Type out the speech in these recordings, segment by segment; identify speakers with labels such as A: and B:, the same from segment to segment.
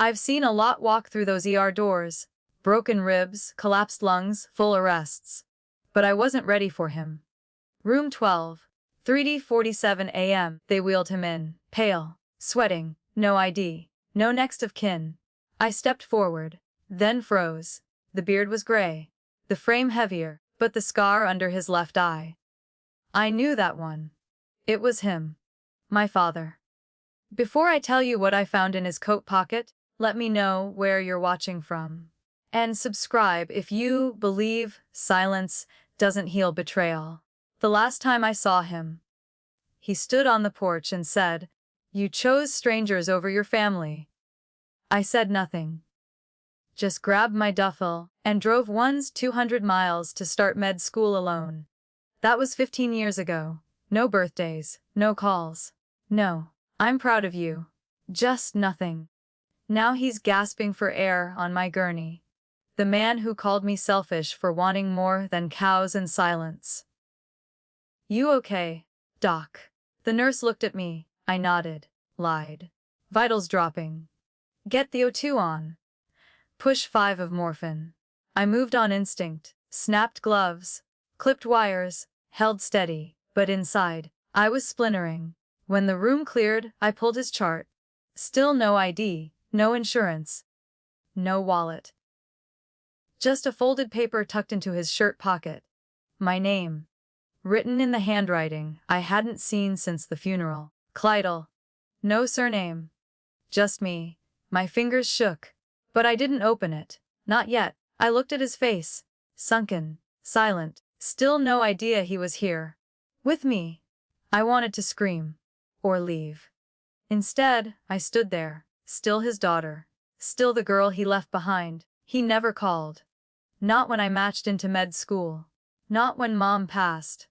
A: I've seen a lot walk through those ER doors. Broken ribs, collapsed lungs, full arrests. But I wasn't ready for him. Room 12. 3:47 a.m. They wheeled him in, pale, sweating, no ID, no next of kin. I stepped forward, then froze. The beard was gray, the frame heavier, but the scar under his left eye. I knew that one. It was him. My father. Before I tell you what I found in his coat pocket, let me know where you're watching from. And subscribe if you believe silence doesn't heal betrayal. The last time I saw him, he stood on the porch and said, "You chose strangers over your family." I said nothing. Just grabbed my duffel and drove 200 miles to start med school alone. That was 15 years ago. No birthdays, no calls. No, I'm proud of you. Just nothing. Now he's gasping for air on my gurney. The man who called me selfish for wanting more than cows and silence. "You okay, Doc?" The nurse looked at me. I nodded, lied. "Vitals dropping. Get the O2 on. Push 5 of morphine." I moved on instinct, snapped gloves, clipped wires, held steady, but inside, I was splintering. When the room cleared, I pulled his chart. Still no ID, no insurance, no wallet. Just a folded paper tucked into his shirt pocket. My name, written in the handwriting I hadn't seen since the funeral. Clydal. No surname. Just me. My fingers shook. But I didn't open it. Not yet. I looked at his face. Sunken. Silent. Still no idea he was here. With me. I wanted to scream. Or leave. Instead, I stood there. Still his daughter. Still the girl he left behind. He never called. Not when I matched into med school. Not when Mom passed.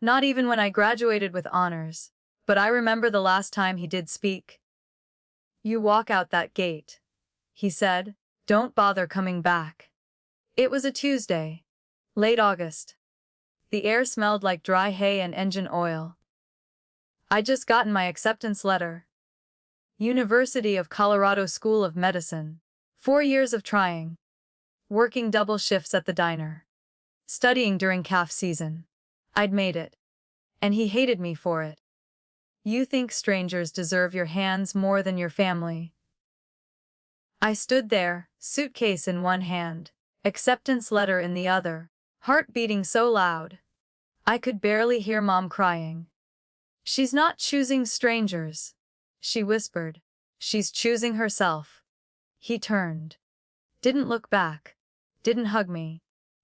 A: Not even when I graduated with honors. But I remember the last time he did speak. "You walk out that gate," he said. "Don't bother coming back." It was a Tuesday. Late August. The air smelled like dry hay and engine oil. I'd just gotten my acceptance letter. University of Colorado School of Medicine. 4 years of trying. Working double shifts at the diner. Studying during calf season. I'd made it. And he hated me for it. "You think strangers deserve your hands more than your family." I stood there, suitcase in one hand, acceptance letter in the other, heart beating so loud. I could barely hear Mom crying. "She's not choosing strangers," she whispered. "She's choosing herself." He turned. Didn't look back. Didn't hug me.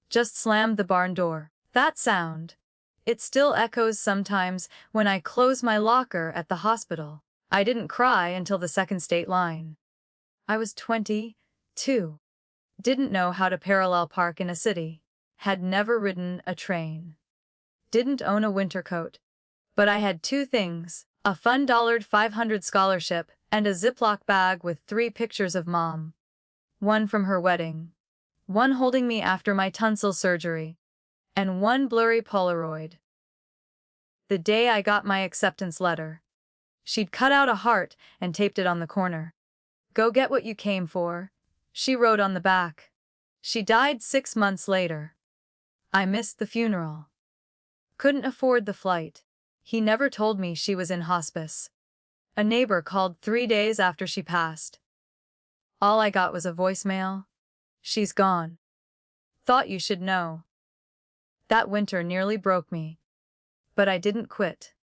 A: Just slammed the barn door. That sound. It still echoes sometimes when I close my locker at the hospital. I didn't cry until the second state line. I was 22. Didn't know how to parallel park in a city. Had never ridden a train. Didn't own a winter coat. But I had 2 things, a fun $500 scholarship and a Ziploc bag with 3 pictures of Mom. One from her wedding. One holding me after my tonsil surgery. And one blurry Polaroid. The day I got my acceptance letter. She'd cut out a heart and taped it on the corner. "Go get what you came for," she wrote on the back. She died 6 months later. I missed the funeral. Couldn't afford the flight. He never told me she was in hospice. A neighbor called 3 days after she passed. All I got was a voicemail. "She's gone. Thought you should know." That winter nearly broke me. But I didn't quit.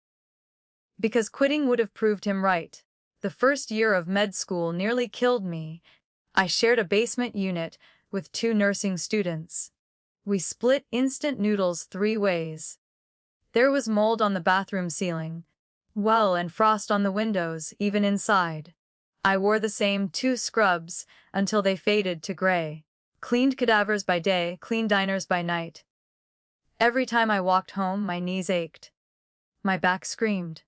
A: Because quitting would have proved him right. The first year of med school nearly killed me. I shared a basement unit with 2 nursing students. We split instant noodles 3 ways. There was mold on the bathroom ceiling, and frost on the windows, even inside. I wore the same 2 scrubs until they faded to gray. Cleaned cadavers by day, cleaned diners by night. Every time I walked home, my knees ached. My back screamed.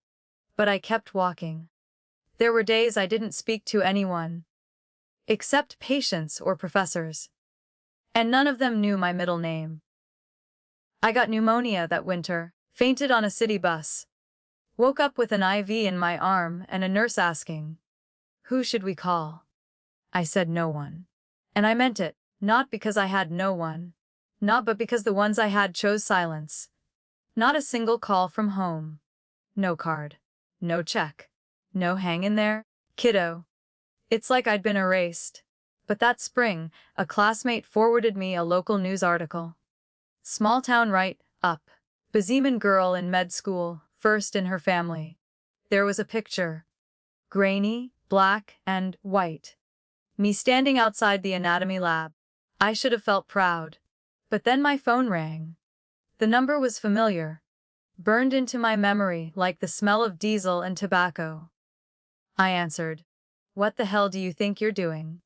A: But I kept walking. There were days I didn't speak to anyone. Except patients or professors. And none of them knew my middle name. I got pneumonia that winter, fainted on a city bus. Woke up with an IV in my arm and a nurse asking, "Who should we call?" I said no one. And I meant it, not because I had no one. Not but because the ones I had chose silence. Not a single call from home. No card. No check. No hang in there, kiddo. It's like I'd been erased. But that spring, a classmate forwarded me a local news article. Small town right up. Bozeman girl in med school, first in her family. There was a picture. Grainy, black, and white. Me standing outside the anatomy lab. I should have felt proud. But then my phone rang. The number was familiar. Burned into my memory like the smell of diesel and tobacco. I answered. What the hell do you think you're doing?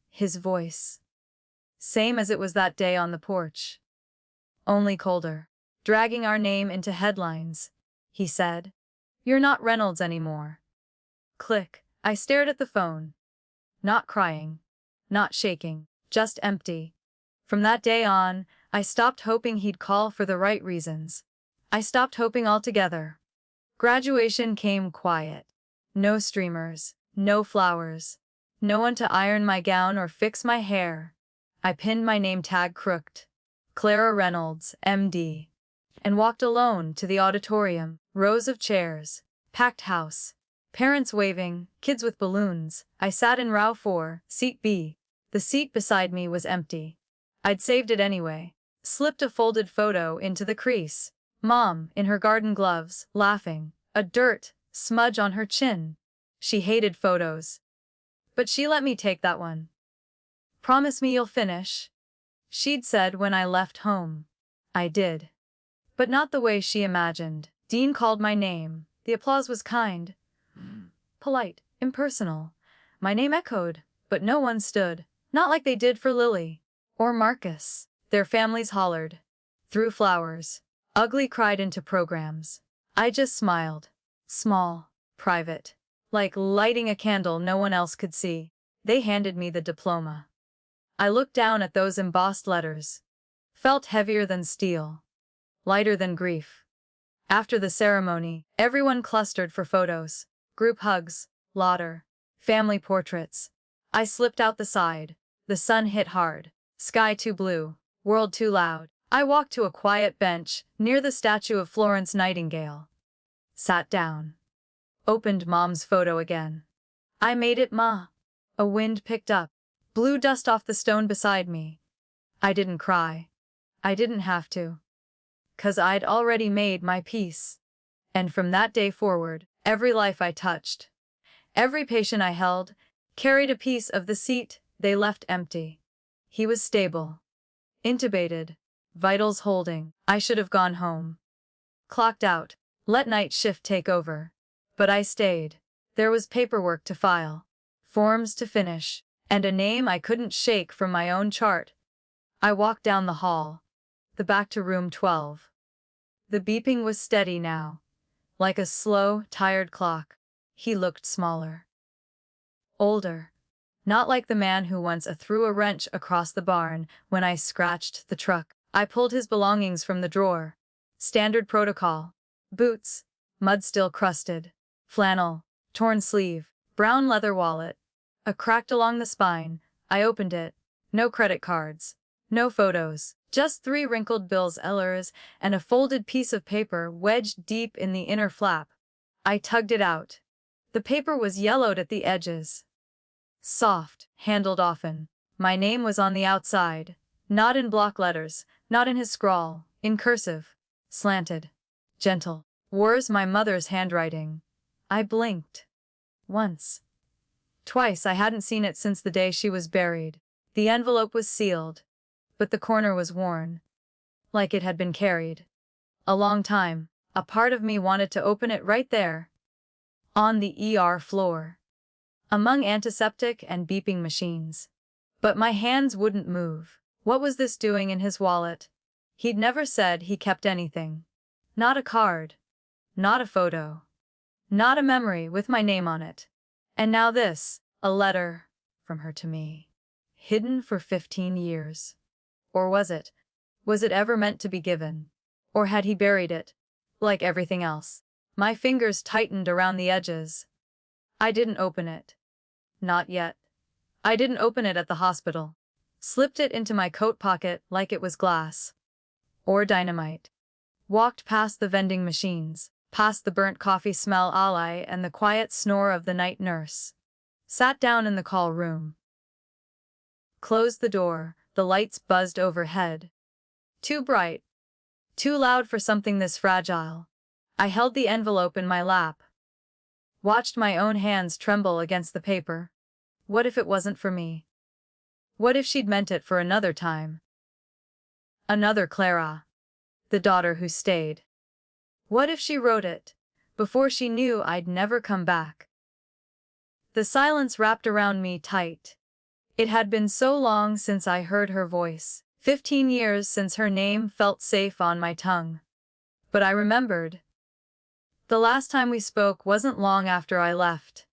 A: His voice. Same as it was that day on the porch. Only colder. Dragging our name into headlines. He said. You're not Reynolds anymore. Click. I stared at the phone. Not crying. Not shaking. Just empty. From that day on, I stopped hoping he'd call for the right reasons. I stopped hoping altogether. Graduation came quiet. No streamers. No flowers. No one to iron my gown or fix my hair. I pinned my name tag crooked. Clara Reynolds, M.D. And walked alone to the auditorium. Rows of chairs. Packed house. Parents waving, kids with balloons. I sat in row 4, seat B. The seat beside me was empty. I'd saved it anyway. Slipped a folded photo into the crease. Mom, in her garden gloves, laughing. A dirt smudge on her chin. She hated photos. But she let me take that one. Promise me you'll finish. She'd said when I left home. I did. But not the way she imagined. Dean called my name. The applause was kind. Polite, impersonal. My name echoed, but no one stood. Not like they did for Lily. Or Marcus. Their families hollered. Threw flowers. Ugly cried into programs. I just smiled. Small. Private. Like lighting a candle no one else could see. They handed me the diploma. I looked down at those embossed letters. Felt heavier than steel. Lighter than grief. After the ceremony, everyone clustered for photos. Group hugs. Laughter. Family portraits. I slipped out the side. The sun hit hard. Sky too blue. World too loud. I walked to a quiet bench, near the statue of Florence Nightingale. Sat down. Opened Mom's photo again. I made it, Ma. A wind picked up. Blew dust off the stone beside me. I didn't cry. I didn't have to. 'Cause I'd already made my peace. And from that day forward, every life I touched, every patient I held, carried a piece of the seat they left empty. He was stable. Intubated. Vitals holding. I should have gone home. Clocked out. Let night shift take over. But I stayed. There was paperwork to file. Forms to finish. And a name I couldn't shake from my own chart. I walked down the hall. The back to room 12. The beeping was steady now. Like a slow, tired clock. He looked smaller. Older. Not like the man who once threw a wrench across the barn when I scratched the truck. I pulled his belongings from the drawer. Standard protocol. Boots. Mud still crusted. Flannel. Torn sleeve. Brown leather wallet. A cracked along the spine. I opened it. No credit cards. No photos. Just 3 wrinkled bills Ellers and a folded piece of paper wedged deep in the inner flap. I tugged it out. The paper was yellowed at the edges. Soft, handled often. My name was on the outside. Not in block letters, not in his scrawl, in cursive. Slanted. Gentle. Worse my mother's handwriting. I blinked. Once. Twice. I hadn't seen it since the day she was buried. The envelope was sealed. But the corner was worn. Like it had been carried. A long time. A part of me wanted to open it right there. On the ER floor. Among antiseptic and beeping machines. But my hands wouldn't move. What was this doing in his wallet? He'd never said he kept anything. Not a card. Not a photo. Not a memory with my name on it. And now this, a letter from her to me. Hidden for 15 years. Or was it? Was it ever meant to be given? Or had he buried it? Like everything else. My fingers tightened around the edges. I didn't open it. Not yet. I didn't open it at the hospital. Slipped it into my coat pocket like it was glass. Or dynamite. Walked past the vending machines, past the burnt coffee smell ally and the quiet snore of the night nurse. Sat down in the call room. Closed the door, the lights buzzed overhead. Too bright. Too loud for something this fragile. I held the envelope in my lap. Watched my own hands tremble against the paper. What if it wasn't for me? What if she'd meant it for another time? Another Clara. The daughter who stayed. What if she wrote it before she knew I'd never come back? The silence wrapped around me tight. It had been so long since I heard her voice, 15 years since her name felt safe on my tongue. But I remembered. The last time we spoke wasn't long after I left.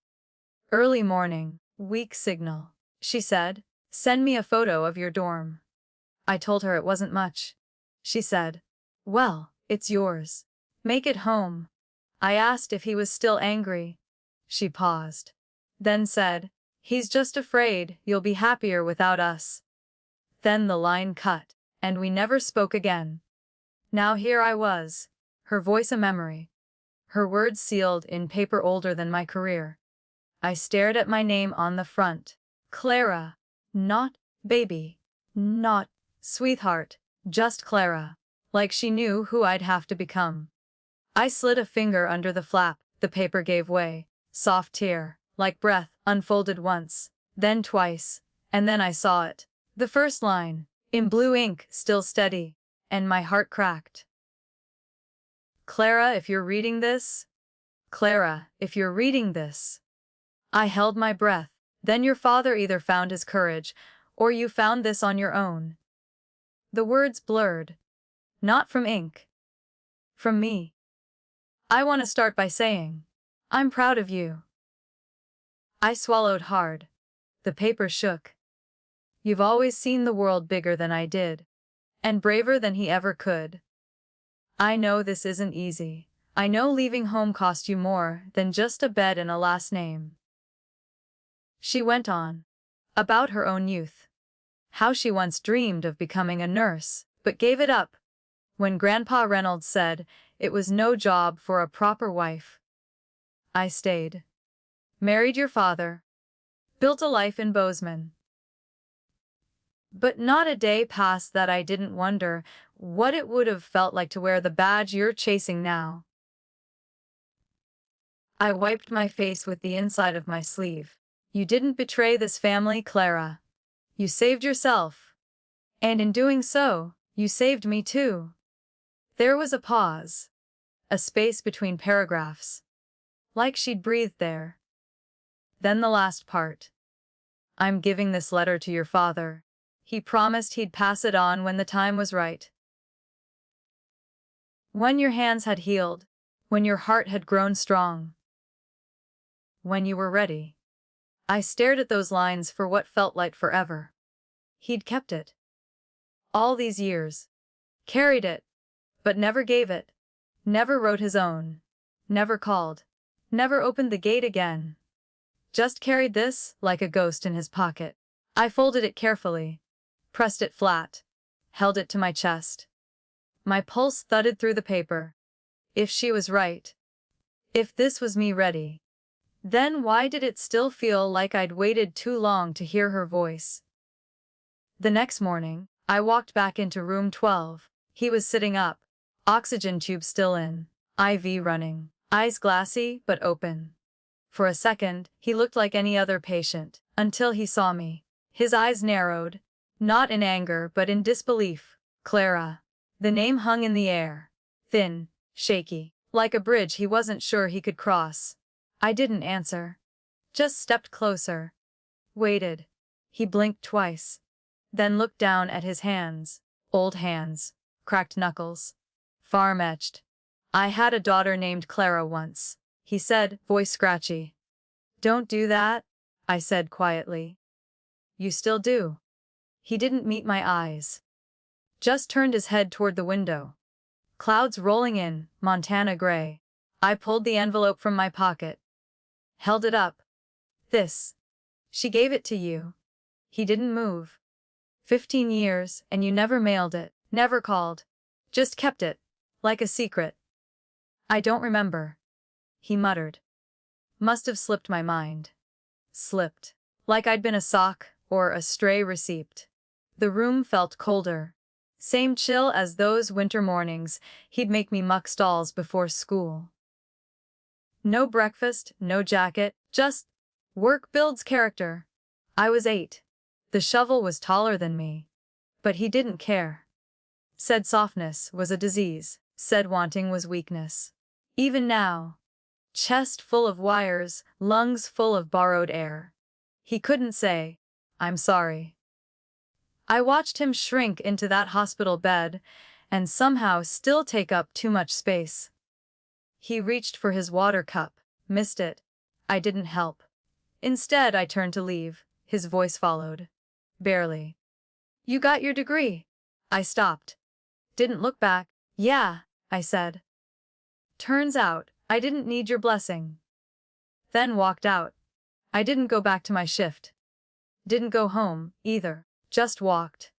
A: Early morning, weak signal. She said, "Send me a photo of your dorm." I told her it wasn't much. She said, "Well, it's yours. Make it home." I asked if he was still angry. She paused. Then said, "He's just afraid you'll be happier without us." Then the line cut, and we never spoke again. Now here I was, her voice a memory, her words sealed in paper older than my career. I stared at my name on the front. Clara. Not baby. Not sweetheart. Just Clara. Like she knew who I'd have to become. I slid a finger under the flap. The paper gave way. Soft tear, like breath, unfolded once, then twice, and then I saw it. The first line, in blue ink, still steady, and my heart cracked. Clara, if you're reading this. Clara, if you're reading this. I held my breath. Then your father either found his courage, or you found this on your own. The words blurred. Not from ink. From me. I want to start by saying, I'm proud of you. I swallowed hard. The paper shook. You've always seen the world bigger than I did. And braver than he ever could. I know this isn't easy. I know leaving home cost you more than just a bed and a last name. She went on. About her own youth. How she once dreamed of becoming a nurse, but gave it up. When Grandpa Reynolds said it was no job for a proper wife. I stayed. Married your father. Built a life in Bozeman. But not a day passed that I didn't wonder what it would have felt like to wear the badge you're chasing now. I wiped my face with the inside of my sleeve. You didn't betray this family, Clara. You saved yourself. And in doing so, you saved me too. There was a pause. A space between paragraphs. Like she'd breathed there. Then the last part. I'm giving this letter to your father. He promised he'd pass it on when the time was right. When your hands had healed. When your heart had grown strong. When you were ready. I stared at those lines for what felt like forever. He'd kept it. All these years. Carried it. But never gave it. Never wrote his own. Never called. Never opened the gate again. Just carried this like a ghost in his pocket. I folded it carefully. Pressed it flat. Held it to my chest. My pulse thudded through the paper. If she was right. If this was me ready. Then why did it still feel like I'd waited too long to hear her voice? The next morning, I walked back into room 12. He was sitting up. Oxygen tube still in. IV running. Eyes glassy but open. For a second, he looked like any other patient, until he saw me. His eyes narrowed. Not in anger but in disbelief. Clara. The name hung in the air. Thin. Shaky. Like a bridge he wasn't sure he could cross. I didn't answer. Just stepped closer. Waited. He blinked twice. Then looked down at his hands. Old hands. Cracked knuckles. Farm-etched. I had a daughter named Clara once. He said, voice scratchy. Don't do that, I said quietly. You still do. He didn't meet my eyes. Just turned his head toward the window. Clouds rolling in, Montana gray. I pulled the envelope from my pocket. Held it up. This. She gave it to you. He didn't move. 15 years, and you never mailed it, never called. Just kept it. Like a secret. I don't remember. He muttered. Must have slipped my mind. Slipped. Like I'd been a sock, or a stray receipt. The room felt colder. Same chill as those winter mornings he'd make me muck stalls before school. No breakfast, no jacket, just work builds character. I was 8. The shovel was taller than me. But he didn't care. Said softness was a disease, said wanting was weakness. Even now. Chest full of wires, lungs full of borrowed air. He couldn't say, I'm sorry. I watched him shrink into that hospital bed, and somehow still take up too much space. He reached for his water cup, missed it. I didn't help. Instead, I turned to leave. His voice followed. Barely. You got your degree. I stopped. Didn't look back. Yeah, I said. Turns out, I didn't need your blessing. Then walked out. I didn't go back to my shift. Didn't go home, either. Just walked.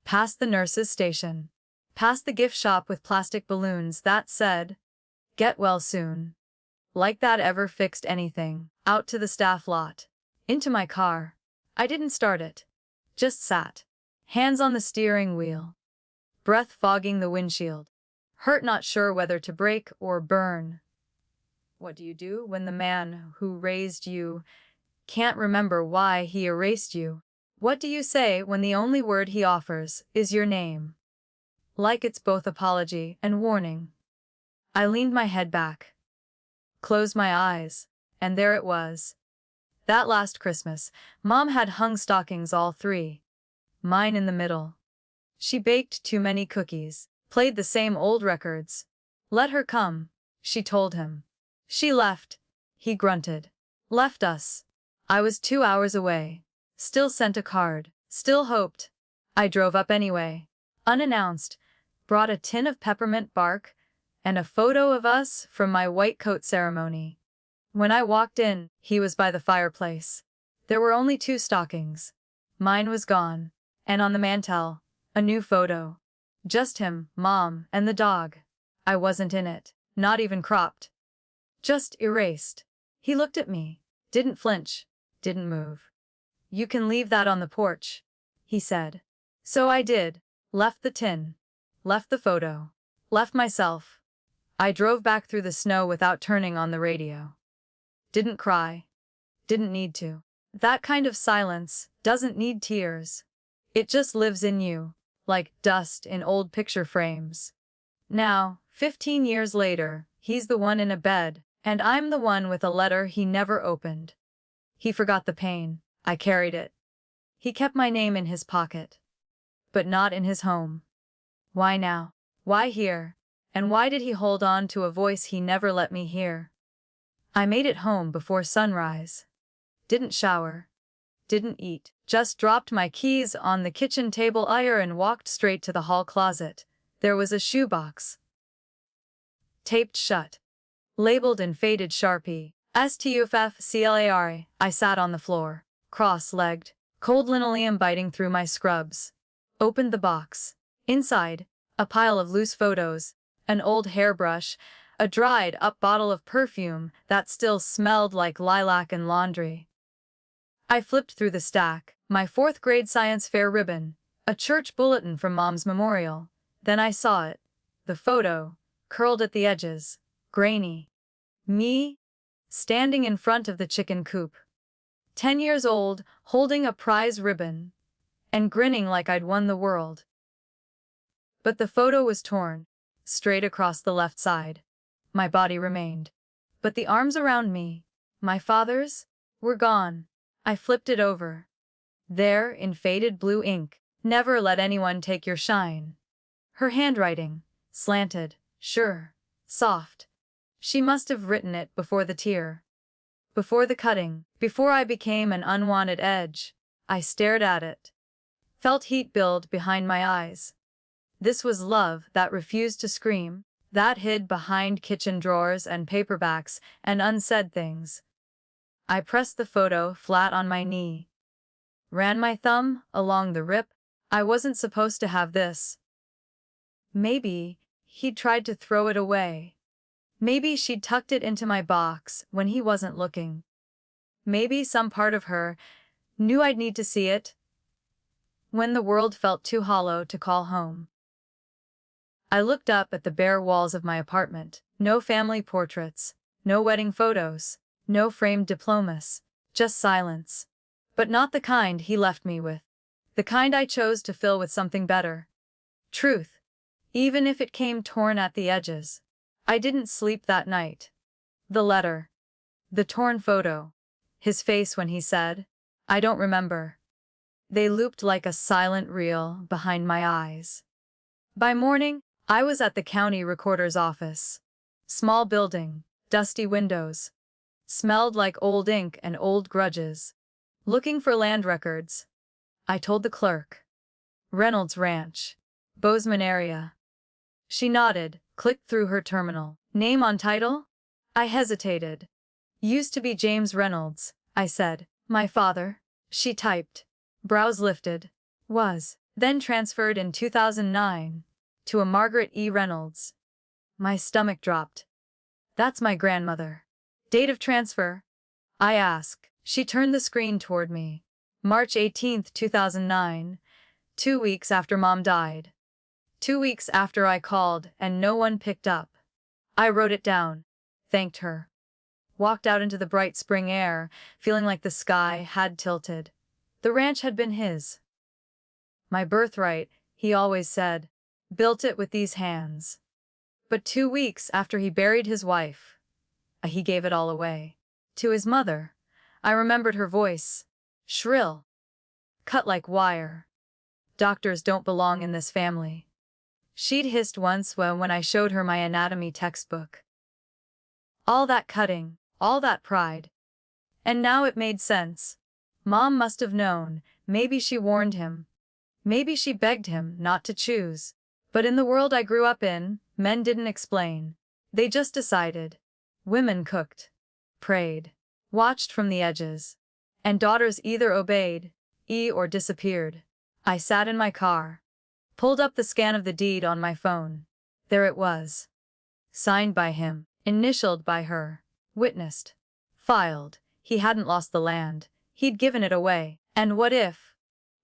A: Past the nurse's station. Past the gift shop with plastic balloons that said, get well soon. Like that ever fixed anything. Out to the staff lot. Into my car. I didn't start it. Just sat. Hands on the steering wheel. Breath fogging the windshield. Hurt, not sure whether to brake or burn. What do you do when the man who raised you can't remember why he erased you? What do you say when the only word he offers is your name? Like it's both apology and warning. I leaned my head back. Closed my eyes, and there it was. That last Christmas, Mom had hung stockings all 3. Mine in the middle. She baked too many cookies, played the same old records. Let her come, she told him. She left. He grunted. Left us. I was 2 hours away. Still sent a card. Still hoped. I drove up anyway. Unannounced. Brought a tin of peppermint bark and a photo of us from my white coat ceremony. When I walked in, he was by the fireplace. There were only 2 stockings. Mine was gone. And on the mantel, a new photo. Just him, Mom, and the dog. I wasn't in it. Not even cropped. Just erased. He looked at me. Didn't flinch. Didn't move. You can leave that on the porch, he said. So I did. Left the tin. Left the photo. Left myself. I drove back through the snow without turning on the radio. Didn't cry. Didn't need to. That kind of silence doesn't need tears. It just lives in you, like dust in old picture frames. Now, 15 years later, he's the one in a bed, and I'm the one with a letter he never opened. He forgot the pain. I carried it. He kept my name in his pocket. But not in his home. Why now? Why here? And why did he hold on to a voice he never let me hear? I made it home before sunrise. Didn't shower. Didn't eat. Just dropped my keys on the kitchen table and walked straight to the hall closet. There was a shoebox. Taped shut. Labeled in faded Sharpie. STUFFCLAR. I sat on the floor, cross-legged, cold linoleum biting through my scrubs. Opened the box. Inside, a pile of loose photos, an old hairbrush, a dried-up bottle of perfume that still smelled like lilac and laundry. I flipped through the stack, my 4th grade science fair ribbon, a church bulletin from Mom's memorial. Then I saw it. The photo, curled at the edges, grainy. Me, standing in front of the chicken coop. 10 years old, holding a prize ribbon, and grinning like I'd won the world. But the photo was torn, straight across the left side. My body remained. But the arms around me, my father's, were gone. I flipped it over. There, in faded blue ink, never let anyone take your shine. Her handwriting, slanted, sure, soft. She must have written it before the tear. Before the cutting, before I became an unwanted edge. I stared at it. Felt heat build behind my eyes. This was love that refused to scream, that hid behind kitchen drawers and paperbacks and unsaid things. I pressed the photo flat on my knee. Ran my thumb along the rip. I wasn't supposed to have this. Maybe he'd tried to throw it away. Maybe she'd tucked it into my box when he wasn't looking. Maybe some part of her knew I'd need to see it when the world felt too hollow to call home. I looked up at the bare walls of my apartment. No family portraits, no wedding photos, no framed diplomas, just silence. But not the kind he left me with. The kind I chose to fill with something better. Truth. Even if it came torn at the edges. I didn't sleep that night. The letter. The torn photo. His face when he said, "I don't remember." They looped like a silent reel behind my eyes. By morning, I was at the county recorder's office. Small building, dusty windows. Smelled like old ink and old grudges. Looking for land records. I told the clerk. Reynolds Ranch. Bozeman area. She nodded, clicked through her terminal. Name on title? I hesitated. Used to be James Reynolds, I said. My father. She typed. Brows lifted. Was. Then transferred in 2009. To a Margaret E. Reynolds. My stomach dropped. That's my grandmother. Date of transfer? I asked. She turned the screen toward me. March 18, 2009. 2 weeks after Mom died. 2 weeks after I called and no one picked up. I wrote it down. Thanked her. Walked out into the bright spring air, feeling like the sky had tilted. The ranch had been his. My birthright, he always said. Built it with these hands. But 2 weeks after he buried his wife, he gave it all away. To his mother. I remembered her voice. Shrill. Cut like wire. Doctors don't belong in this family. She'd hissed once when I showed her my anatomy textbook. All that cutting, all that pride. And now it made sense. Mom must have known. Maybe she warned him. Maybe she begged him not to choose. But in the world I grew up in, men didn't explain. They just decided. Women cooked, prayed, watched from the edges. And daughters either obeyed, or disappeared. I sat in my car. Pulled up the scan of the deed on my phone. There it was. Signed by him, initialed by her, witnessed, filed. He hadn't lost the land. He'd given it away. And what if?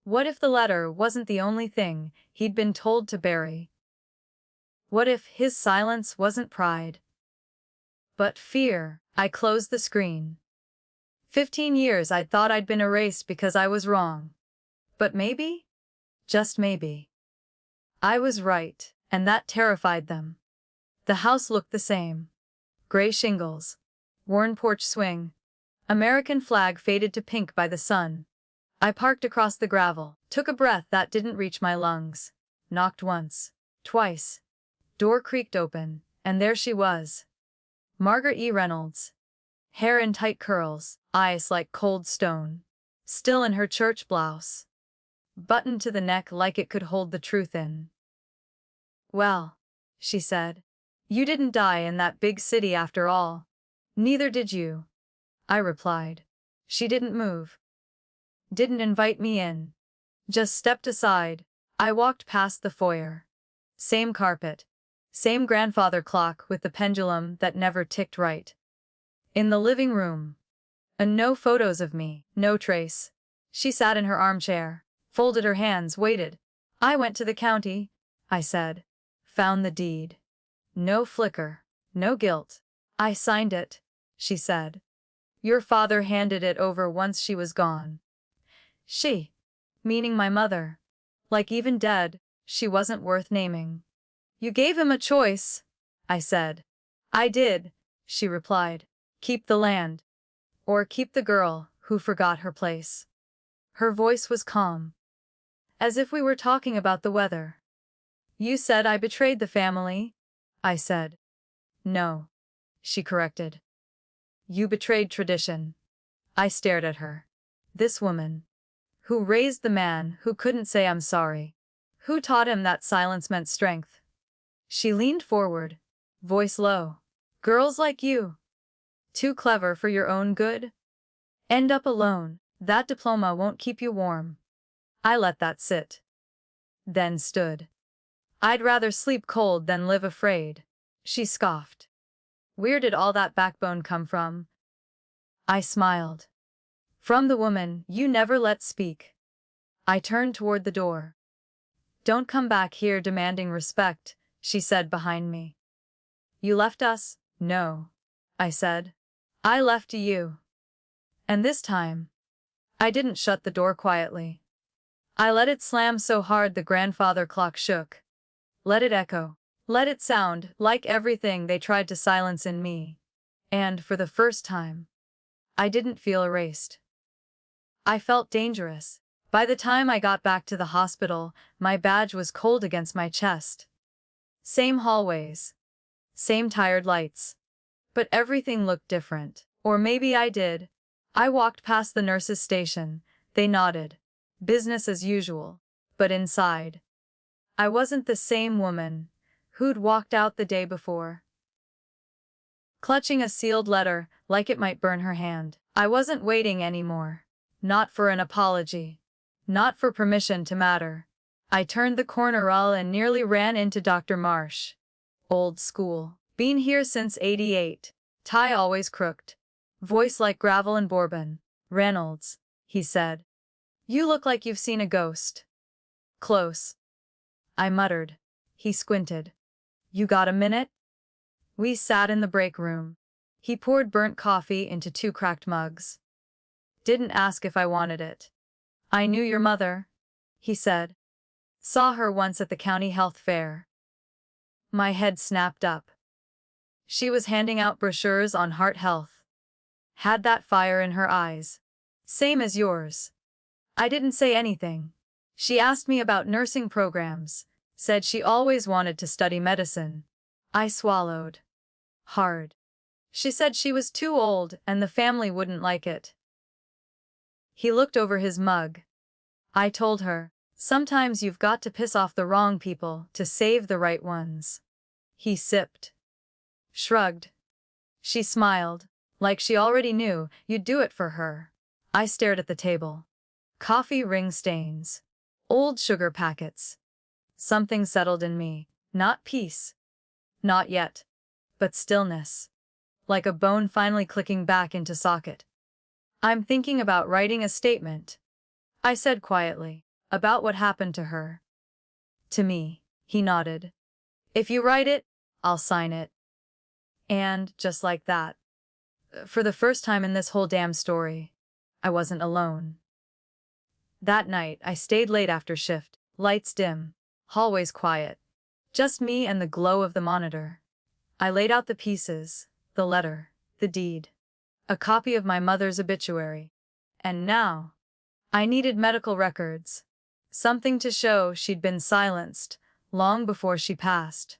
A: What if the letter wasn't the only thing he'd been told to bury? What if his silence wasn't pride, but fear? I closed the screen. 15 years I'd thought I'd been erased because I was wrong. But maybe, just maybe, I was right, and that terrified them. The house looked the same. Gray shingles, worn porch swing, American flag faded to pink by the sun. I parked across the gravel, took a breath that didn't reach my lungs, knocked once, twice. Door creaked open, and there she was. Margaret E. Reynolds. Hair in tight curls, eyes like cold stone. Still in her church blouse. Buttoned to the neck like it could hold the truth in. Well, she said, you didn't die in that big city after all. Neither did you. I replied. She didn't move. Didn't invite me in. Just stepped aside. I walked past the foyer. Same carpet. Same grandfather clock with the pendulum that never ticked right. In the living room. And no photos of me, no trace. She sat in her armchair, folded her hands, waited. I went to the county, I said. Found the deed. No flicker, no guilt. I signed it, she said. Your father handed it over once she was gone. She, meaning my mother. Like even dead, she wasn't worth naming. You gave him a choice, I said. I did, she replied. Keep the land. Or keep the girl who forgot her place. Her voice was calm. As if we were talking about the weather. You said I betrayed the family, I said. No, she corrected. You betrayed tradition. I stared at her. This woman. Who raised the man who couldn't say I'm sorry. Who taught him that silence meant strength. She leaned forward, voice low. Girls like you. Too clever for your own good? End up alone, That diploma won't keep you warm. I let that sit. Then stood. I'd rather sleep cold than live afraid. She scoffed. Where did all that backbone come from? I smiled. From the woman you never let speak. I turned toward the door. Don't come back here demanding respect, she said behind me. You left us? No, I said. I left you. And this time, I didn't shut the door quietly. I let it slam so hard the grandfather clock shook. Let it echo. Let it sound like everything they tried to silence in me. And, for the first time, I didn't feel erased. I felt dangerous. By the time I got back to the hospital, my badge was cold against my chest. Same hallways. Same tired lights. But everything looked different. Or maybe I did. I walked past the nurses' station. They nodded. Business as usual. But inside, I wasn't the same woman who'd walked out the day before, clutching a sealed letter like it might burn her hand. I wasn't waiting anymore. Not for an apology. Not for permission to matter. I turned the corner and nearly ran into Dr. Marsh. Old school. Been here since '88. Tie always crooked. Voice like gravel and bourbon. Reynolds, he said. You look like you've seen a ghost. Close. I muttered. He squinted. You got a minute? We sat in the break room. He poured burnt coffee into 2 cracked mugs. Didn't ask if I wanted it. I knew your mother, he said. Saw her once at the county health fair. My head snapped up. She was handing out brochures on heart health. Had that fire in her eyes. Same as yours. I didn't say anything. She asked me about nursing programs. Said she always wanted to study medicine. I swallowed. Hard. She said she was too old and the family wouldn't like it. He looked over his mug. I told her, sometimes you've got to piss off the wrong people to save the right ones. He sipped. Shrugged. She smiled, like she already knew you'd do it for her. I stared at the table. Coffee ring stains. Old sugar packets. Something settled in me. Not peace. Not yet. But stillness. Like a bone finally clicking back into socket. I'm thinking about writing a statement, I said quietly, about what happened to her. To me, he nodded. If you write it, I'll sign it. And, just like that, for the first time in this whole damn story, I wasn't alone. That night, I stayed late after shift, lights dim, hallways quiet. Just me and the glow of the monitor. I laid out the pieces, the letter, the deed, a copy of my mother's obituary. And now, I needed medical records. Something to show she'd been silenced, long before she passed.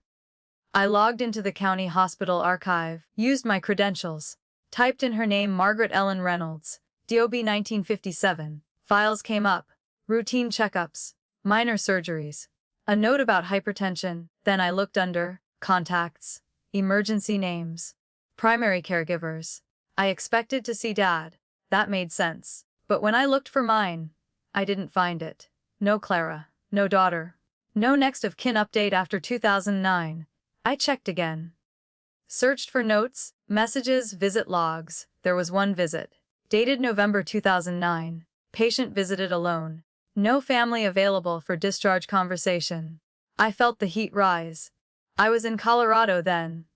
A: I logged into the county hospital archive, used my credentials, typed in her name Margaret Ellen Reynolds, DOB 1957. Files came up, routine checkups, minor surgeries, a note about hypertension. Then I looked under, contacts, emergency names, primary caregivers. I expected to see Dad. That made sense. But when I looked for mine, I didn't find it. No Clara, no daughter, no next of kin update after 2009. I checked again. Searched for notes, messages, visit logs. There was one visit, dated November 2009. Patient visited alone. No family available for discharge conversation. I felt the heat rise. I was in Colorado then.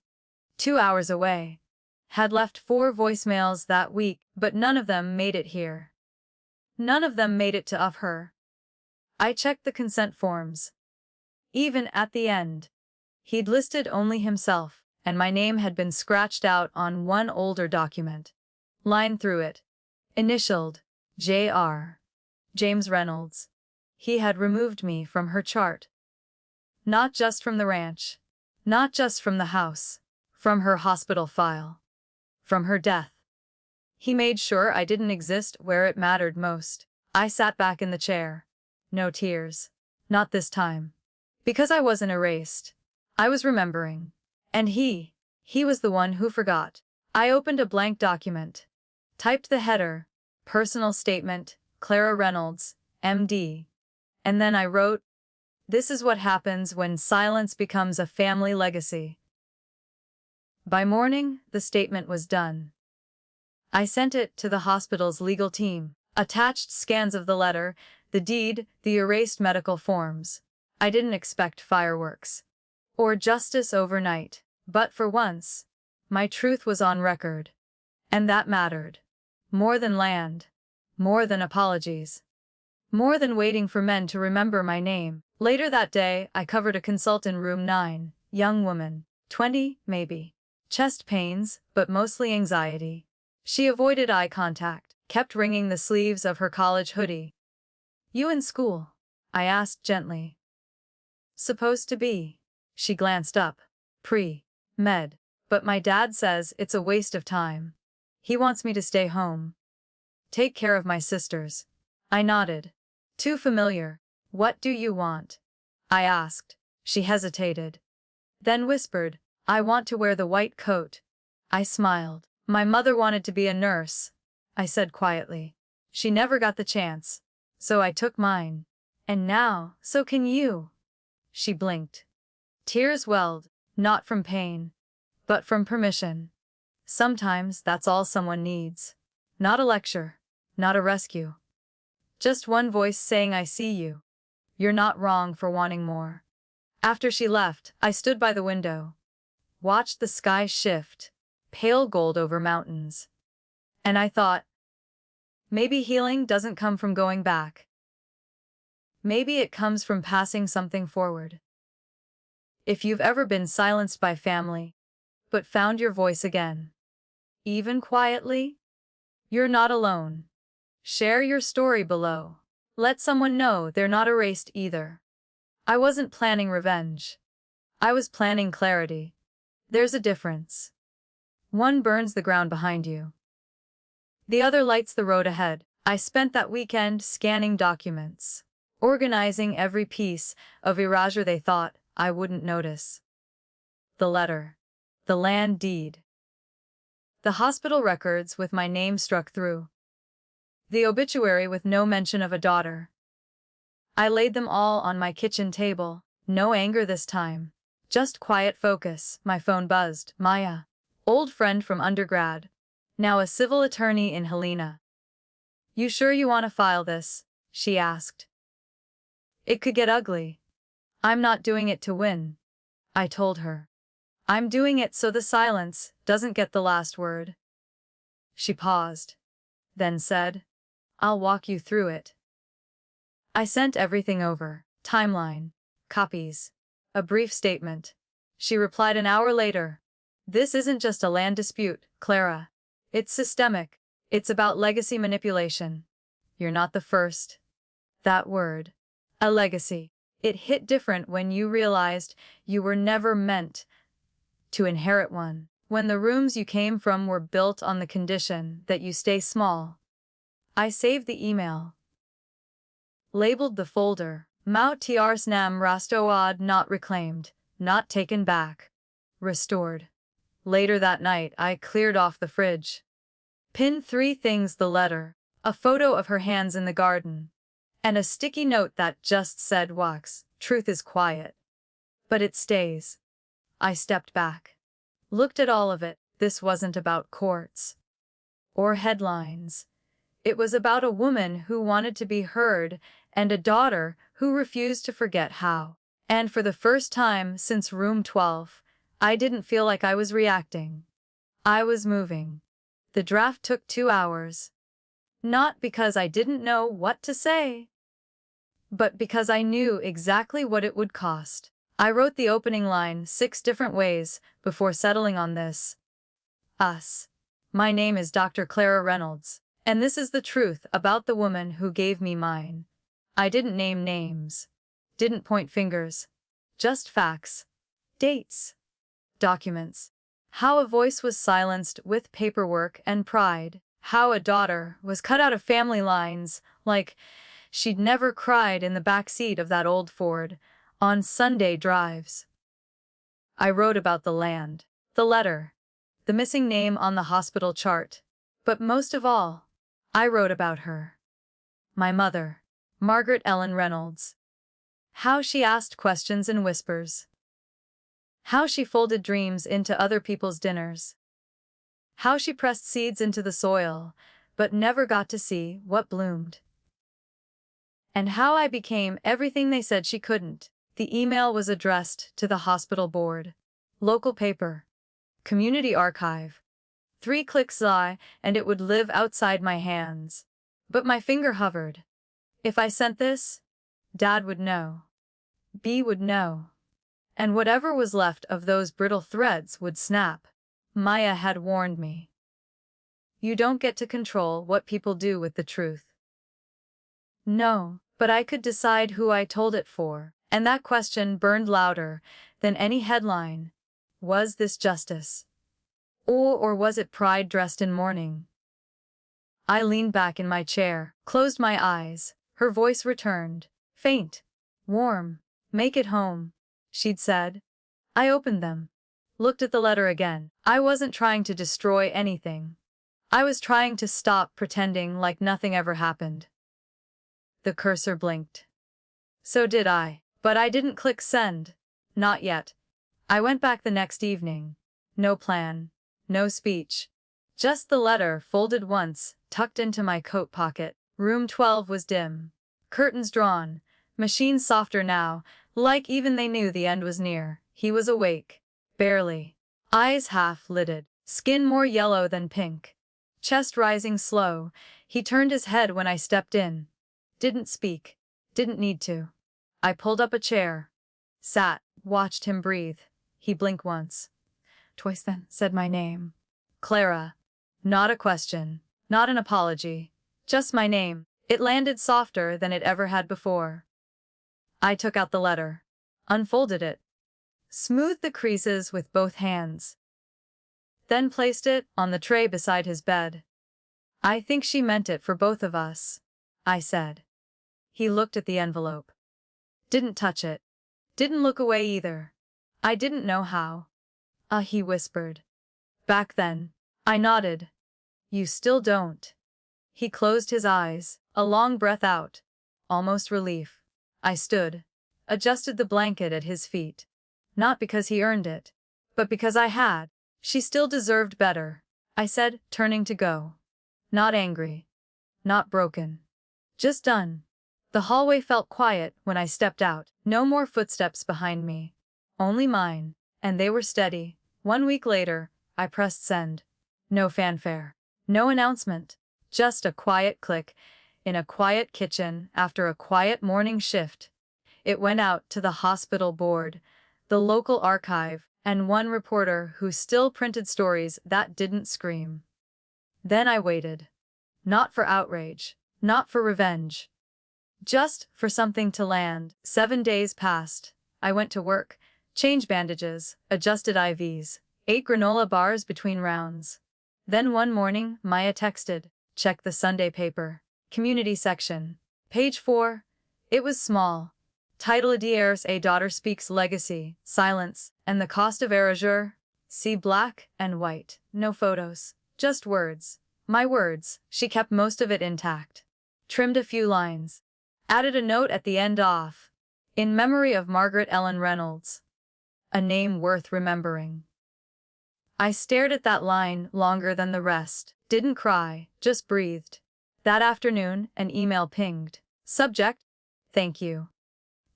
A: 2 hours away. Had left 4 voicemails that week, but none of them made it here. None of them made it to her. I checked the consent forms. Even at the end, he'd listed only himself, and my name had been scratched out on one older document. Line through it. Initialed, J.R. James Reynolds. He had removed me from her chart. Not just from the ranch. Not just from the house. From her hospital file. From her death. He made sure I didn't exist where it mattered most. I sat back in the chair. No tears. Not this time. Because I wasn't erased. I was remembering. And he was the one who forgot. I opened a blank document. Typed the header, personal statement, Clara Reynolds, MD. And then I wrote, "This is what happens when silence becomes a family legacy." By morning, the statement was done. I sent it to the hospital's legal team, attached scans of the letter, the deed, the erased medical forms. I didn't expect fireworks or justice overnight, but for once, my truth was on record. And that mattered. More than land. More than apologies. More than waiting for men to remember my name. Later that day, I covered a consult in room 9, young woman, 20, maybe. Chest pains, but mostly anxiety. She avoided eye contact, kept wringing the sleeves of her college hoodie. "You in school?" I asked gently. "Supposed to be." She glanced up. Pre-med. "But my dad says it's a waste of time. He wants me to stay home. Take care of my sisters." I nodded. "Too familiar. What do you want?" I asked. She hesitated. Then whispered, "I want to wear the white coat." I smiled. "My mother wanted to be a nurse," I said quietly. "She never got the chance. So I took mine. And now, so can you." She blinked. Tears welled, not from pain, but from permission. Sometimes that's all someone needs. Not a lecture, not a rescue. Just one voice saying, "I see you. You're not wrong for wanting more." After she left, I stood by the window. Watched the sky shift, pale gold over mountains. And I thought, maybe healing doesn't come from going back. Maybe it comes from passing something forward. If you've ever been silenced by family, but found your voice again, even quietly, you're not alone. Share your story below. Let someone know they're not erased either. I wasn't planning revenge. I was planning clarity. There's a difference. One burns the ground behind you. The other lights the road ahead. I spent that weekend scanning documents, organizing every piece of erasure they thought I wouldn't notice. The letter. The land deed. The hospital records with my name struck through. The obituary with no mention of a daughter. I laid them all on my kitchen table. No anger this time. Just quiet focus. My phone buzzed. Maya. Old friend from undergrad. Now a civil attorney in Helena. "You sure you want to file this?" she asked. "It could get ugly." "I'm not doing it to win," I told her. "I'm doing it so the silence doesn't get the last word." She paused, then said, "I'll walk you through it." I sent everything over. Timeline. Copies. A brief statement. She replied an hour later. "This isn't just a land dispute, Clara. It's systemic. It's about legacy manipulation. You're not the first." That word. A legacy. It hit different when you realized you were never meant to inherit one. When the rooms you came from were built on the condition that you stay small. I saved the email. Labeled the folder, Mautiars nam rastoad, not reclaimed, not taken back. Restored. Later that night, I cleared off the fridge. Pinned 3 things: the letter, a photo of her hands in the garden, and a sticky note that just said, "Wax, truth is quiet, but it stays." I stepped back. Looked at all of it. This wasn't about courts or headlines. It was about a woman who wanted to be heard and a daughter who refused to forget how. And for the first time since room 12, I didn't feel like I was reacting. I was moving. The draft took 2 hours. Not because I didn't know what to say, but because I knew exactly what it would cost. I wrote the opening line 6 different ways before settling on this. Us. My name is Dr. Clara Reynolds, and this is the truth about the woman who gave me mine. I didn't name names. Didn't point fingers. Just facts. Dates. Documents. How a voice was silenced with paperwork and pride. How a daughter was cut out of family lines, like she'd never cried in the back seat of that old Ford on Sunday drives. I wrote about the land, the letter, the missing name on the hospital chart. But most of all, I wrote about her. My mother, Margaret Ellen Reynolds. How she asked questions in whispers. How she folded dreams into other people's dinners. How she pressed seeds into the soil, but never got to see what bloomed. And how I became everything they said she couldn't. The email was addressed to the hospital board, local paper, community archive. 3 clicks and it would live outside my hands. But my finger hovered. If I sent this, Dad would know. B would know. And whatever was left of those brittle threads would snap. Maya had warned me. You don't get to control what people do with the truth. No, but I could decide who I told it for, and that question burned louder than any headline. Was this justice? Or was it pride dressed in mourning? I leaned back in my chair, closed my eyes. Her voice returned, faint, warm. Make it home, she'd said. I opened them, looked at the letter again. I wasn't trying to destroy anything. I was trying to stop pretending like nothing ever happened. The cursor blinked. So did I, but I didn't click send. Not yet. I went back the next evening. No plan, no speech. Just the letter folded once, tucked into my coat pocket. Room 12 was dim. Curtains drawn. Machines softer now, like even they knew the end was near. He was awake. Barely. Eyes half-lidded. Skin more yellow than pink. Chest rising slow. He turned his head when I stepped in. Didn't speak. Didn't need to. I pulled up a chair. Sat. Watched him breathe. He blinked once. Twice then, said my name. Clara. Not a question. Not an apology. Just my name. It landed softer than it ever had before. I took out the letter. Unfolded it. Smoothed the creases with both hands. Then placed it on the tray beside his bed. I think she meant it for both of us, I said. He looked at the envelope. Didn't touch it. Didn't look away either. I didn't know how. He whispered. Back then. I nodded. You still don't. He closed his eyes, a long breath out. Almost relief. I stood. Adjusted the blanket at his feet. Not because he earned it, but because I had. She still deserved better, I said, turning to go. Not angry. Not broken. Just done. The hallway felt quiet when I stepped out. No more footsteps behind me. Only mine, and they were steady. 1 week later, I pressed send. No fanfare. No announcement. Just a quiet click in a quiet kitchen after a quiet morning shift. It went out to the hospital board, the local archive, and one reporter who still printed stories that didn't scream. Then I waited. Not for outrage. Not for revenge. Just for something to land. 7 days passed. I went to work, changed bandages, adjusted IVs, ate granola bars between rounds. Then one morning, Maya texted, check the Sunday paper. Community section. Page 4. It was small. Title Diers a daughter speaks legacy, silence, and the cost of erasure. See black and white. No photos. Just words. My words. She kept most of it intact. Trimmed a few lines. Added a note at the end off. In memory of Margaret Ellen Reynolds. A name worth remembering. I stared at that line longer than the rest. Didn't cry, just breathed. That afternoon, an email pinged. Subject: thank you.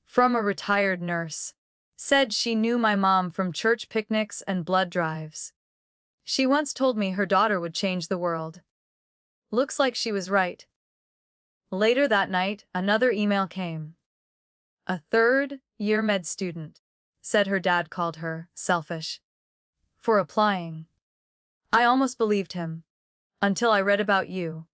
A: From a retired nurse. Said she knew my mom from church picnics and blood drives. She once told me her daughter would change the world. Looks like she was right. Later that night, another email came. A third-year med student. Said her dad called her selfish for applying. I almost believed him. Until I read about you.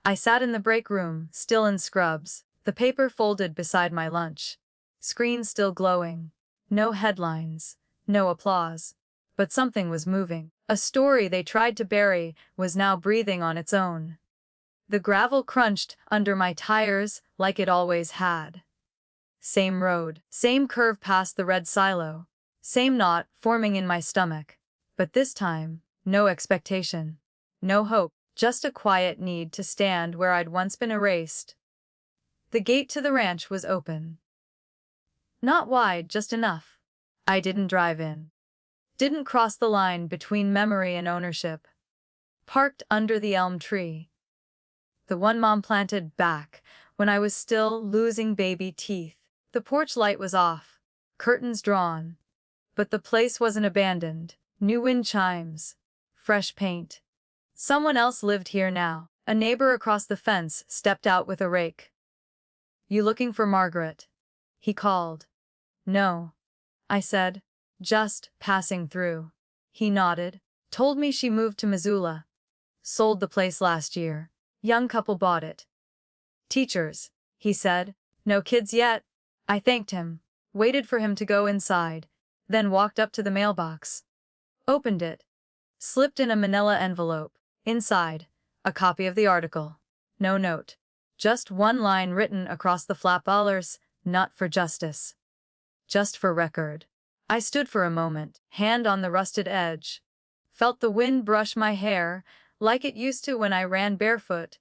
A: I sat in the break room, still in scrubs, the paper folded beside my lunch. Screen still glowing. No headlines. No applause. But something was moving. A story they tried to bury was now breathing on its own. The gravel crunched under my tires like it always had. Same road, same curve past the red silo, same knot forming in my stomach. But this time, no expectation. No hope, just a quiet need to stand where I'd once been erased. The gate to the ranch was open. Not wide, just enough. I didn't drive in. Didn't cross the line between memory and ownership. Parked under the elm tree. The one Mom planted back when I was still losing baby teeth. The porch light was off, curtains drawn. But the place wasn't abandoned. New wind chimes. Fresh paint. Someone else lived here now. A neighbor across the fence stepped out with a rake. "You looking for Margaret?" he called. "No," I said. "Just passing through." He nodded. "Told me she moved to Missoula. Sold the place last year. Young couple bought it." "Teachers," he said. "No kids yet." I thanked him, waited for him to go inside, then walked up to the mailbox. Opened it. Slipped in a manila envelope. Inside, a copy of the article. No note. Just one line written across the flap dollars, "Not for justice. Just for record." I stood for a moment, hand on the rusted edge. Felt the wind brush my hair, like it used to when I ran barefoot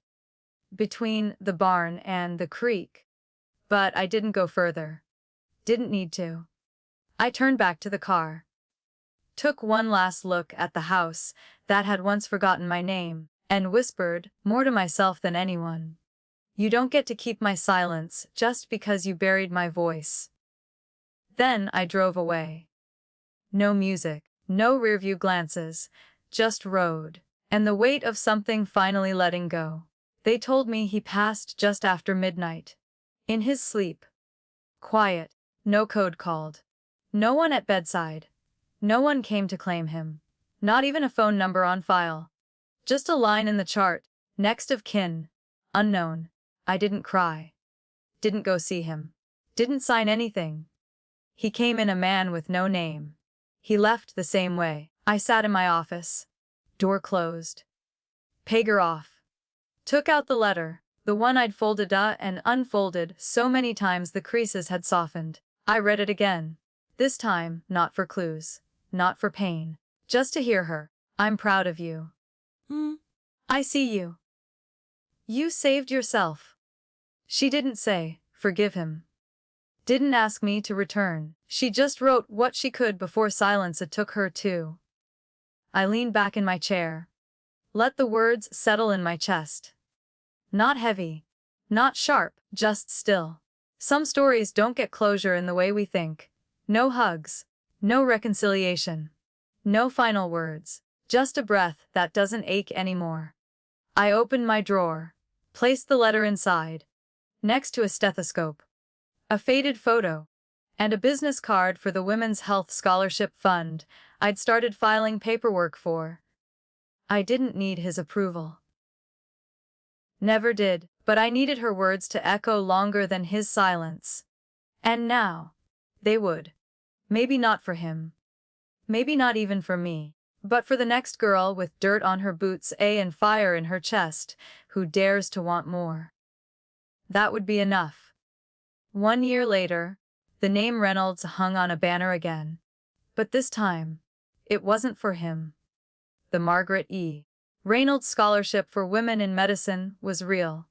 A: between the barn and the creek. But I didn't go further. Didn't need to. I turned back to the car. Took one last look at the house that had once forgotten my name, and whispered, more to myself than anyone, "You don't get to keep my silence just because you buried my voice." Then I drove away. No music, no rearview glances, just road, and the weight of something finally letting go. They told me he passed just after midnight. In his sleep. Quiet, no code called. No one at bedside. No one came to claim him. Not even a phone number on file. Just a line in the chart, next of kin. Unknown. I didn't cry. Didn't go see him. Didn't sign anything. He came in a man with no name. He left the same way. I sat in my office. Door closed. Pager off. Took out the letter, the one I'd folded and unfolded so many times the creases had softened. I read it again. This time, not for clues. Not for pain. Just to hear her. "I'm proud of you. I see you. You saved yourself." She didn't say, "Forgive him." Didn't ask me to return. She just wrote what she could before silence it took her too. I leaned back in my chair. Let the words settle in my chest. Not heavy. Not sharp, just still. Some stories don't get closure in the way we think. No hugs. No reconciliation. No final words. Just a breath that doesn't ache anymore. I opened my drawer. Placed the letter inside. Next to a stethoscope. A faded photo. And a business card for the Women's Health Scholarship Fund I'd started filing paperwork for. I didn't need his approval. Never did, but I needed her words to echo longer than his silence. And now, they would. Maybe not for him. Maybe not even for me. But for the next girl with dirt on her boots and fire in her chest, who dares to want more. That would be enough. 1 year later, the name Reynolds hung on a banner again. But this time, it wasn't for him. The Margaret E. Reynolds Scholarship for Women in Medicine was real.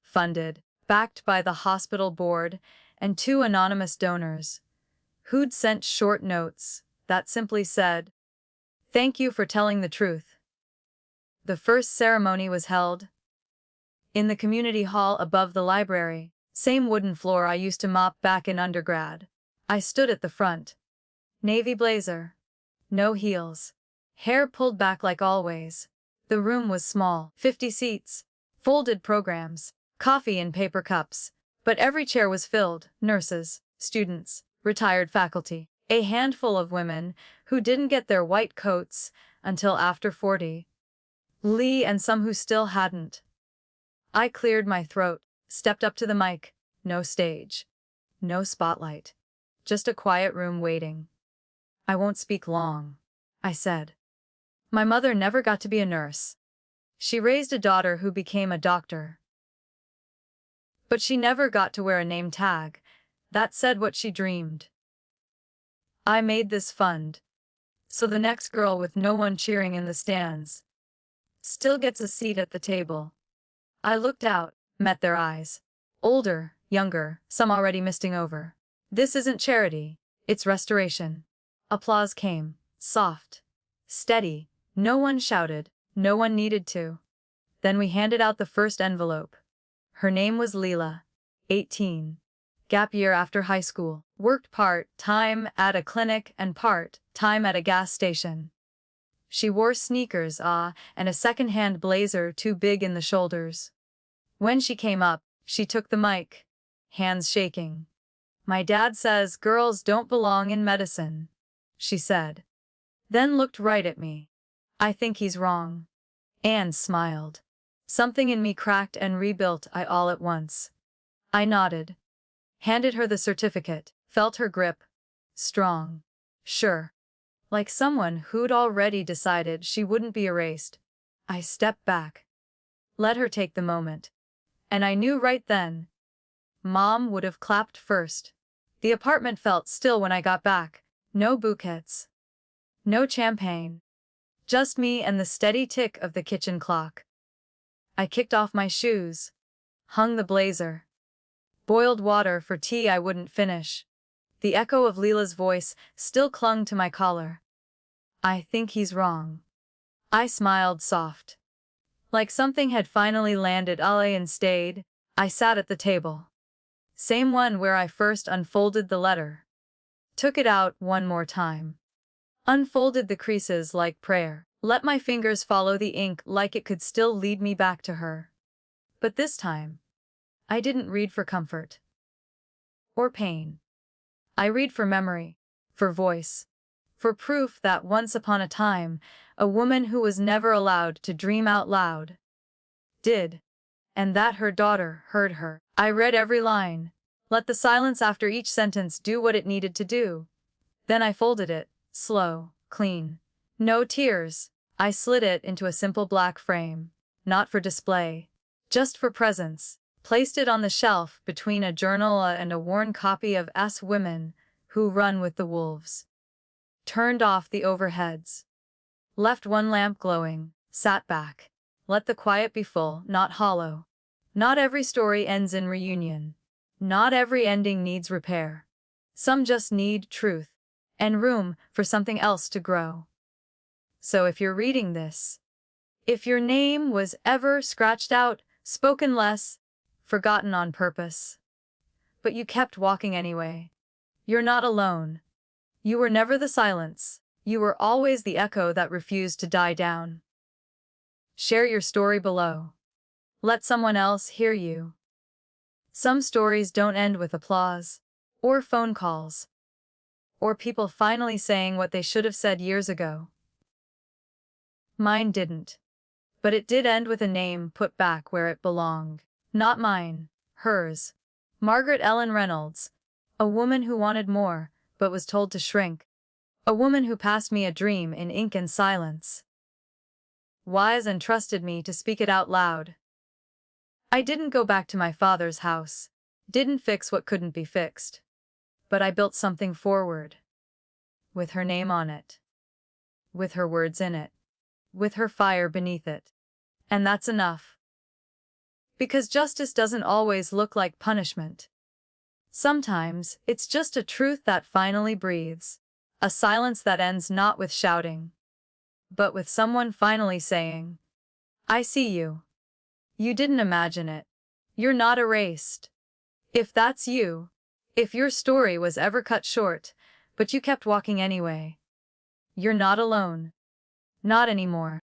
A: Funded, backed by the hospital board and 2 anonymous donors, who'd sent short notes that simply said, "Thank you for telling the truth." The first ceremony was held in the community hall above the library, same wooden floor I used to mop back in undergrad. I stood at the front. Navy blazer. No heels. Hair pulled back like always. The room was small, 50 seats, folded programs, coffee in paper cups, but every chair was filled, nurses, students, retired faculty, a handful of women who didn't get their white coats until after 40. Lee and some who still hadn't. I cleared my throat, stepped up to the mic. No stage. No spotlight. Just a quiet room waiting. "I won't speak long," I said. My mother never got to be a nurse. She raised a daughter who became a doctor. But she never got to wear a name tag that said what she dreamed. I made this fund, so the next girl with no one cheering in the stands, still gets a seat at the table. I looked out, met their eyes. Older, younger, some already misting over. This isn't charity, it's restoration. Applause came, soft, steady. No one shouted, no one needed to. Then we handed out the first envelope. Her name was Leela, 18. Gap year after high school. Worked part-time at a clinic and part-time at a gas station. She wore sneakers, and a second-hand blazer too big in the shoulders. When she came up, she took the mic, hands shaking. "My dad says girls don't belong in medicine," she said. Then looked right at me. "I think he's wrong." Anne smiled. Something in me cracked and rebuilt all at once. I nodded. Handed her the certificate, felt her grip. Strong. Sure. Like someone who'd already decided she wouldn't be erased. I stepped back. Let her take the moment. And I knew right then. Mom would have clapped first. The apartment felt still when I got back. No bouquets. No champagne. Just me and the steady tick of the kitchen clock. I kicked off my shoes. Hung the blazer. Boiled water for tea I wouldn't finish. The echo of Leela's voice still clung to my collar. "I think he's wrong." I smiled soft. Like something had finally landed and stayed. I sat at the table. Same one where I first unfolded the letter. Took it out one more time. Unfolded the creases like prayer. Let my fingers follow the ink like it could still lead me back to her. But this time, I didn't read for comfort. Or pain. I read for memory. For voice. For proof that once upon a time, a woman who was never allowed to dream out loud did. And that her daughter heard her. I read every line. Let the silence after each sentence do what it needed to do. Then I folded it, slow, clean. No tears. I slid it into a simple black frame. Not for display. Just for presence. Placed it on the shelf between a journal and a worn copy of S. Women Who Run with the Wolves. Turned off the overheads. Left one lamp glowing. Sat back. Let the quiet be full, not hollow. Not every story ends in reunion. Not every ending needs repair. Some just need truth. And room for something else to grow. So if you're reading this, if your name was ever scratched out, spoken less, forgotten on purpose, but you kept walking anyway, you're not alone. You were never the silence. You were always the echo that refused to die down. Share your story below. Let someone else hear you. Some stories don't end with applause, or phone calls, or people finally saying what they should have said years ago. Mine didn't. But it did end with a name put back where it belonged. Not mine, hers. Margaret Ellen Reynolds. A woman who wanted more, but was told to shrink. A woman who passed me a dream in ink and silence. Wise and trusted me to speak it out loud. I didn't go back to my father's house. Didn't fix what couldn't be fixed. But I built something forward. With her name on it. With her words in it. With her fire beneath it. And that's enough. Because justice doesn't always look like punishment. Sometimes, it's just a truth that finally breathes. A silence that ends not with shouting, but with someone finally saying, "I see you. You didn't imagine it. You're not erased." If that's you, if your story was ever cut short, but you kept walking anyway, you're not alone. Not anymore.